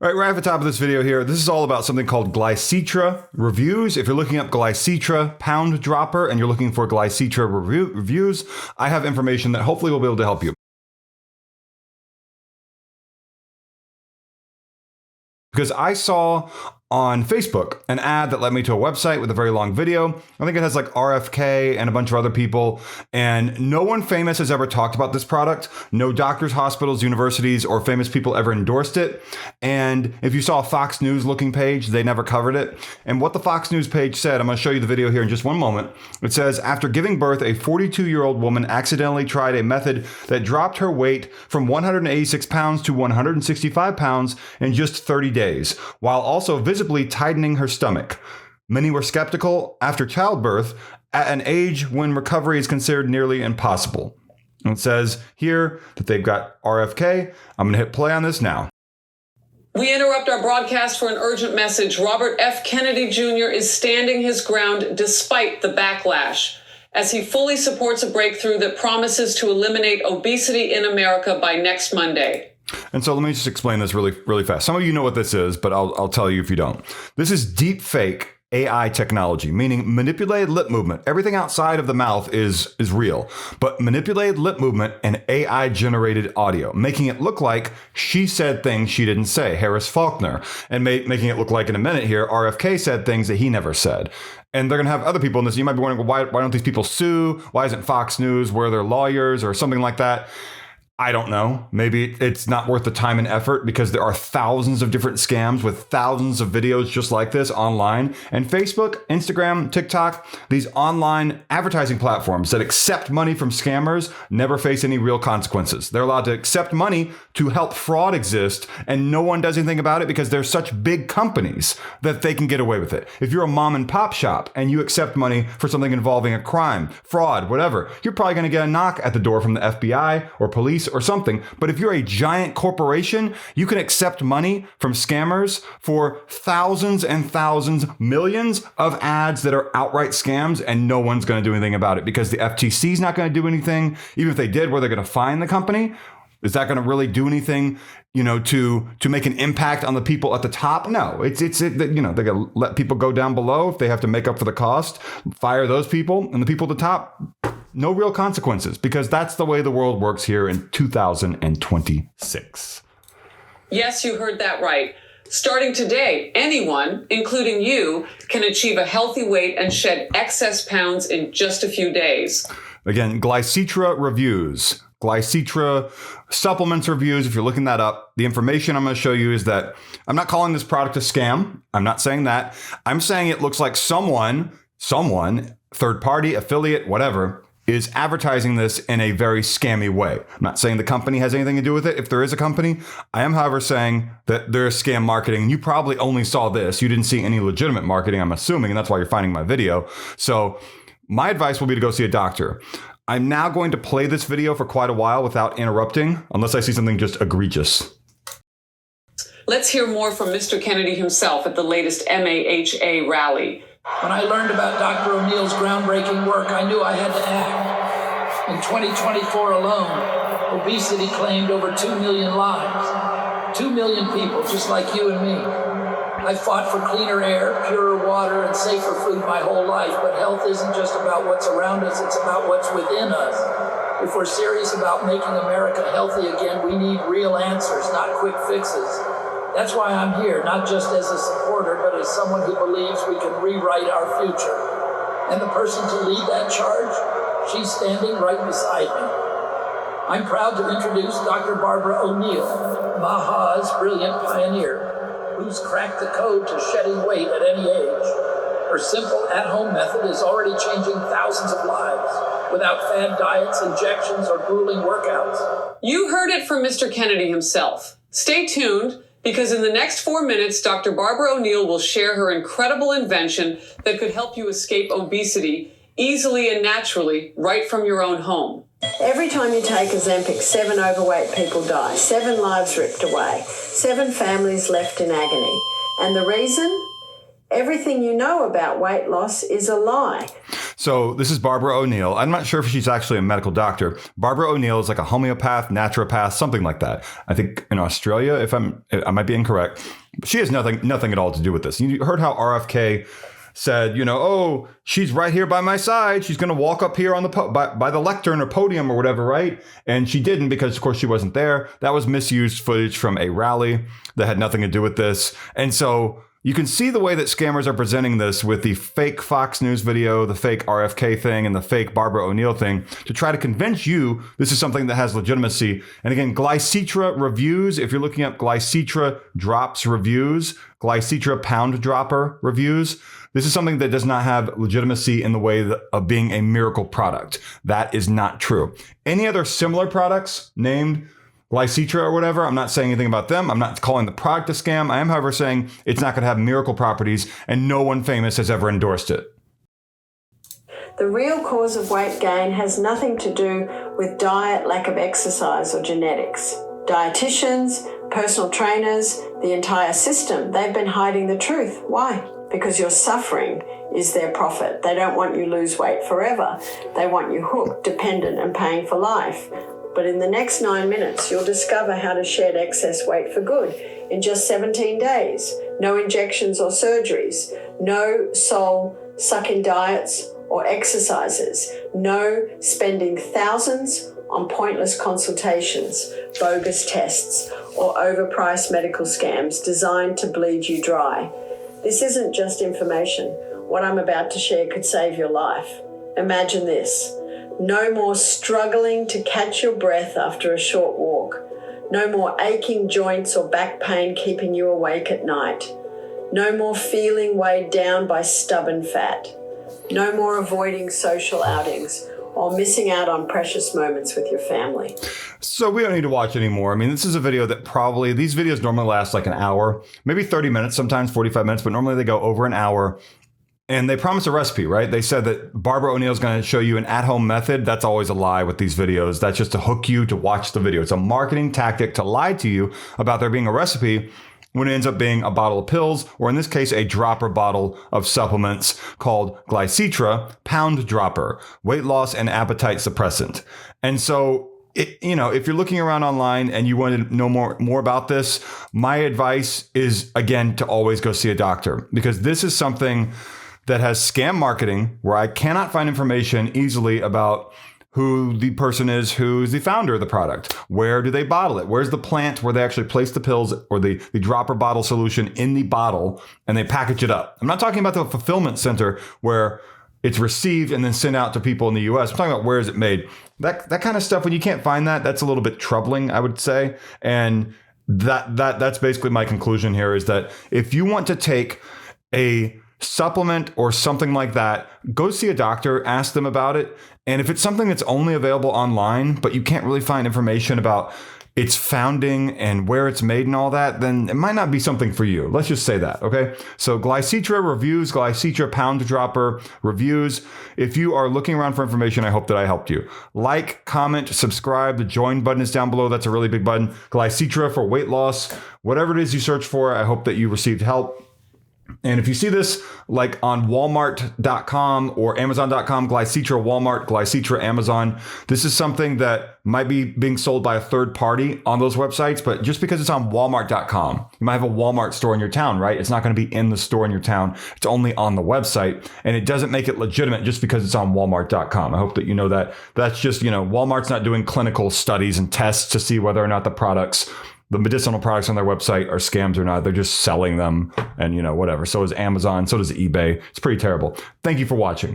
All right, right at the top of this video here, this is all about something called Glycetra Reviews. If you're looking up Glycetra Pound Dropper and you're looking for Glycetra reviews, I have information that hopefully will be able to help you. Because I saw on Facebook an ad that led me to a website with a very long video. I think it has like RFK and a bunch of other people, and no one famous has ever talked about this product. No doctors, hospitals, universities, or famous people ever endorsed it. And if you saw a Fox News looking page, they never covered it. And what the Fox News page said, I'm going to show you the video here in just one moment. It says, after giving birth, a 42-year-old woman accidentally tried a method that dropped her weight from 186 pounds to 165 pounds in just 30 days, while also visibly tightening her stomach. Many were skeptical after childbirth at an age when recovery is considered nearly impossible. And it says here that they've got RFK. I'm going to hit play on this now. We interrupt our broadcast for an urgent message. Robert F. Kennedy Jr. is standing his ground despite the backlash, as he fully supports a breakthrough that promises to eliminate obesity in America by next Monday. And so let me just explain this really fast. Some of you know what this is, but I'll tell you if you don't. This is deep fake AI technology, meaning manipulated lip movement. Everything outside of the mouth is real, but manipulated lip movement and AI generated audio, making it look like she said things she didn't say, Harris Faulkner, and making it look like in a minute here, RFK said things that he never said. And they're going to have other people in this. You might be wondering, why don't these people sue? Why isn't Fox News? Where are their lawyers or something like that? I don't know. Maybe it's not worth the time and effort because there are thousands of different scams with thousands of videos just like this online. And Facebook, Instagram, TikTok, these online advertising platforms that accept money from scammers never face any real consequences. They're allowed to accept money to help fraud exist, and no one does anything about it because they're such big companies that they can get away with it. If you're a mom and pop shop and you accept money for something involving a crime, fraud, whatever, you're probably going to get a knock at the door from the FBI or police or something. But if you're a giant corporation, you can accept money from scammers for thousands and thousands, millions of ads that are outright scams, and no one's going to do anything about it because the FTC is not going to do anything. Even if they did, where they're going to fine the company? Is that going to really do anything, to make an impact on the people at the top? No, they're going to let people go down below if they have to make up for the cost, fire those people, and the people at the top, no real consequences, because that's the way the world works here in 2026. Yes, you heard that right. Starting today, anyone, including you, can achieve a healthy weight and shed excess pounds in just a few days. Again, Glycetra Reviews. Glycetra supplements reviews. If you're looking that up, the information I'm going to show you is that I'm not calling this product a scam. I'm not saying that. I'm saying it looks like someone, third party, affiliate, whatever, is advertising this in a very scammy way. I'm not saying the company has anything to do with it. If there is a company, I am, however, saying that there's scam marketing. You probably only saw this. You didn't see any legitimate marketing, I'm assuming, and that's why you're finding my video. So my advice will be to go see a doctor. I'm now going to play this video for quite a while without interrupting, unless I see something just egregious. Let's hear more from Mr. Kennedy himself at the latest MAHA rally. When I learned about Dr. O'Neill's groundbreaking work, I knew I had to act. In 2024 alone, obesity claimed over 2 million lives. 2 million people just like you and me. I fought for cleaner air, purer water, and safer food my whole life, but health isn't just about what's around us, it's about what's within us. If we're serious about making America healthy again, we need real answers, not quick fixes. That's why I'm here, not just as a supporter, but as someone who believes we can rewrite our future. And the person to lead that charge, she's standing right beside me. I'm proud to introduce Dr. Barbara O'Neill, MAHA's brilliant pioneer, who's cracked the code to shedding weight at any age. Her simple at-home method is already changing thousands of lives without fad diets, injections, or grueling workouts. You heard it from Mr. Kennedy himself. Stay tuned, because in the next 4 minutes, Dr. Barbara O'Neill will share her incredible invention that could help you escape obesity easily and naturally right from your own home. Every time you take Ozempic, 7 overweight people die, 7 lives ripped away, 7 families left in agony. And the reason? Everything you know about weight loss is a lie. So this is Barbara O'Neill. I'm not sure if she's actually a medical doctor. Barbara O'Neill is like a homeopath, naturopath, something like that. I think in Australia, I might be incorrect. But she has nothing at all to do with this. You heard how RFK said, oh, she's right here by my side. She's going to walk up here on the by the lectern or podium or whatever, right? And she didn't because, of course, she wasn't there. That was misused footage from a rally that had nothing to do with this. And so you can see the way that scammers are presenting this with the fake Fox News video, the fake RFK thing, and the fake Barbara O'Neill thing to try to convince you this is something that has legitimacy. And again, Glycetra reviews, if you're looking up Glycetra drops reviews, Glycetra pound dropper reviews, this is something that does not have legitimacy in the way of being a miracle product. That is not true. Any other similar products named Glycetra or whatever, I'm not saying anything about them. I'm not calling the product a scam. I am, however, saying it's not going to have miracle properties, and no one famous has ever endorsed it. The real cause of weight gain has nothing to do with diet, lack of exercise, or genetics. Dietitians, personal trainers, the entire system, they've been hiding the truth. Why? Because your suffering is their profit. They don't want you to lose weight forever. They want you hooked, dependent, and paying for life. But in the next 9 minutes, you'll discover how to shed excess weight for good in just 17 days. No injections or surgeries. No soul-sucking diets or exercises. No spending thousands on pointless consultations, bogus tests, or overpriced medical scams designed to bleed you dry. This isn't just information. What I'm about to share could save your life. Imagine this. No more struggling to catch your breath after a short walk. No more aching joints or back pain keeping you awake at night. No more feeling weighed down by stubborn fat. No more avoiding social outings or missing out on precious moments with your family. So we don't need to watch anymore. I mean, this is a video that these videos normally last like an hour, maybe 30 minutes, sometimes 45 minutes, but normally they go over an hour. And they promise a recipe, right? They said that Barbara O'Neill is going to show you an at-home method. That's always a lie with these videos. That's just to hook you to watch the video. It's a marketing tactic to lie to you about there being a recipe when it ends up being a bottle of pills, or in this case, a dropper bottle of supplements called Glycetra Pound Dropper, weight loss and appetite suppressant. And so, if you're looking around online and you want to know more about this, my advice is, again, to always go see a doctor, because this is something that has scam marketing where I cannot find information easily about who the person is, who's the founder of the product. Where do they bottle it? Where's the plant where they actually place the pills or the dropper bottle solution in the bottle and they package it up? I'm not talking about the fulfillment center where it's received and then sent out to people in the US. I'm talking about where is it made. That kind of stuff, when you can't find that, that's a little bit troubling, I would say. And that's basically my conclusion here, is that if you want to take a supplement or something like that, go see a doctor, ask them about it. And if it's something that's only available online, but you can't really find information about its founding and where it's made and all that, then it might not be something for you. Let's just say that, okay? So Glycetra reviews, Glycetra Pound Dropper reviews. If you are looking around for information, I hope that I helped you. Like, comment, subscribe. The join button is down below. That's a really big button. Glycetra for weight loss. Whatever it is you search for, I hope that you received help. And if you see this like on Walmart.com or Amazon.com, Glycetra Walmart, Glycetra Amazon, this is something that might be being sold by a third party on those websites. But just because it's on Walmart.com, you might have a Walmart store in your town, right? It's not going to be in the store in your town. It's only on the website. And it doesn't make it legitimate just because it's on Walmart.com. I hope that you know that. That's just, Walmart's not doing clinical studies and tests to see whether or not the medicinal products on their website are scams or not. They're just selling them and, whatever. So is Amazon. So does eBay. It's pretty terrible. Thank you for watching.